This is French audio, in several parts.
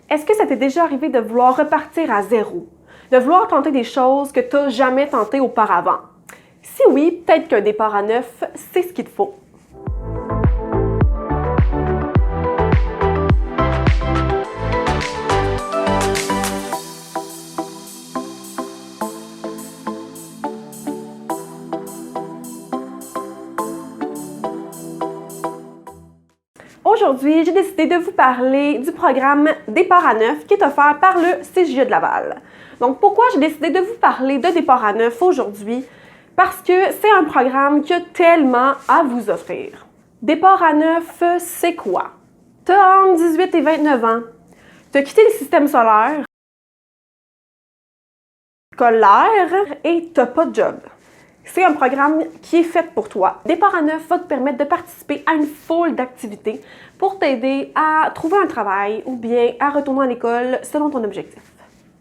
Est-ce que ça t'est déjà arrivé de vouloir repartir à zéro? De vouloir tenter des choses que tu n'as jamais tentées auparavant? Si oui, peut-être qu'un départ à neuf, c'est ce qu'il te faut. Aujourd'hui, j'ai décidé de vous parler du programme Départ à neuf qui est offert par le CJE de Laval. Donc, pourquoi j'ai décidé de vous parler de Départ à neuf aujourd'hui? Parce que c'est un programme qui a tellement à vous offrir. Départ à neuf, c'est quoi? Tu as entre 18 et 29 ans, tu as quitté le système solaire, scolaire et tu n'as pas de job. C'est un programme qui est fait pour toi. Départ à neuf va te permettre de participer à une foule d'activités pour t'aider à trouver un travail ou bien à retourner à l'école selon ton objectif.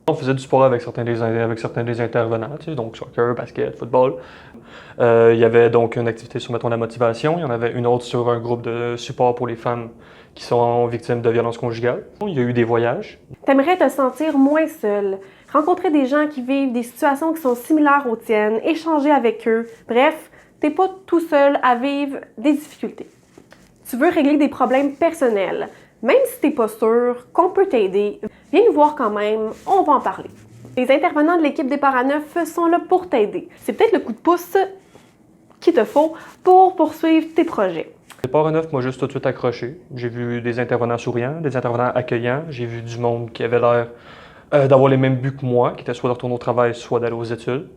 On faisait du sport avec certains des intervenants, tu sais, donc soccer, basket, football. Il y avait donc une activité sur, mettons, la motivation. Il y en avait une autre sur un groupe de support pour les femmes qui sont victimes de violences conjugales. Il y a eu des voyages. T'aimerais te sentir moins seul, rencontrer des gens qui vivent des situations qui sont similaires aux tiennes, échanger avec eux. Bref, t'es pas tout seul à vivre des difficultés. Tu veux régler des problèmes personnels. Même si t'es pas sûr qu'on peut t'aider, viens nous voir quand même, on va en parler. Les intervenants de l'équipe Départ à neuf sont là pour t'aider. C'est peut-être le coup de pouce qu'il te faut pour poursuivre tes projets. Départ à neuf m'a juste tout de suite accroché. J'ai vu des intervenants souriants, des intervenants accueillants. J'ai vu du monde qui avait l'air d'avoir les mêmes buts que moi, qui était soit de retourner au travail, soit d'aller aux études.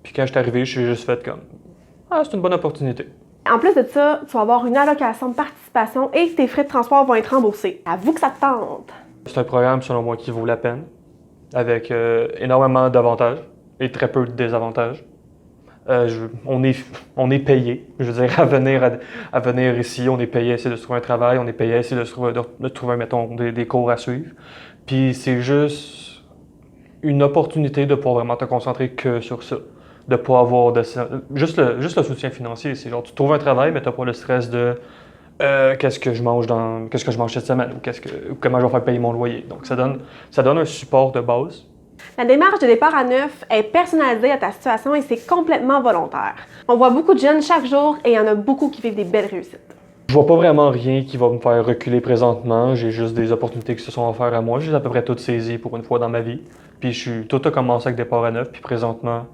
Puis quand je suis arrivé, je suis juste fait comme « Ah, c'est une bonne opportunité ». En plus de ça, tu vas avoir une allocation de participation et tes frais de transport vont être remboursés. Avoue que ça te tente! C'est un programme, selon moi, qui vaut la peine, avec énormément d'avantages et très peu de désavantages. On est payé, je veux dire, à venir ici, on est payé à essayer de se trouver un travail, on est payé à essayer de trouver mettons, des cours à suivre. Puis c'est juste une opportunité de pouvoir vraiment te concentrer que sur ça. De pas avoir juste le soutien financier. C'est genre, tu trouves un travail, mais tu n'as pas le stress de qu'est-ce que je mange cette semaine ou comment je vais faire payer mon loyer. Donc ça donne un support de base. La démarche de Départ à neuf est personnalisée à ta situation et c'est complètement volontaire. On voit beaucoup de jeunes chaque jour et il y en a beaucoup qui vivent des belles réussites. Je vois pas vraiment rien qui va me faire reculer présentement. J'ai juste des opportunités qui se sont offertes à moi. J'ai à peu près toutes saisies pour une fois dans ma vie. Puis tout a commencé avec Départ à neuf, puis présentement,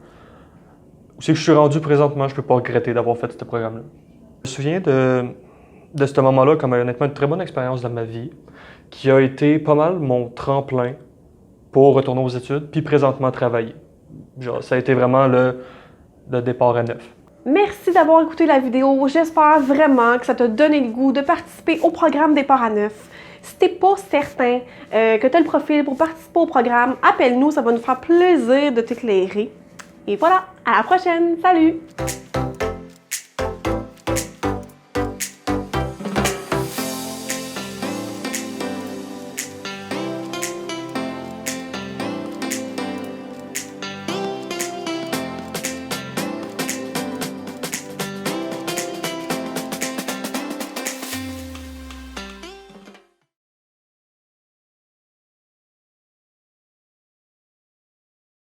où c'est que je suis rendu présentement, je peux pas regretter d'avoir fait ce programme-là. Je me souviens de ce moment-là comme honnêtement une très bonne expérience dans ma vie, qui a été pas mal mon tremplin pour retourner aux études, puis présentement travailler. Genre, ça a été vraiment le départ à neuf. Merci d'avoir écouté la vidéo. J'espère vraiment que ça t'a donné le goût de participer au programme Départ à neuf. Si t'es pas certain que tu as le profil pour participer au programme, appelle-nous, ça va nous faire plaisir de t'éclairer. Et voilà, à la prochaine! Salut!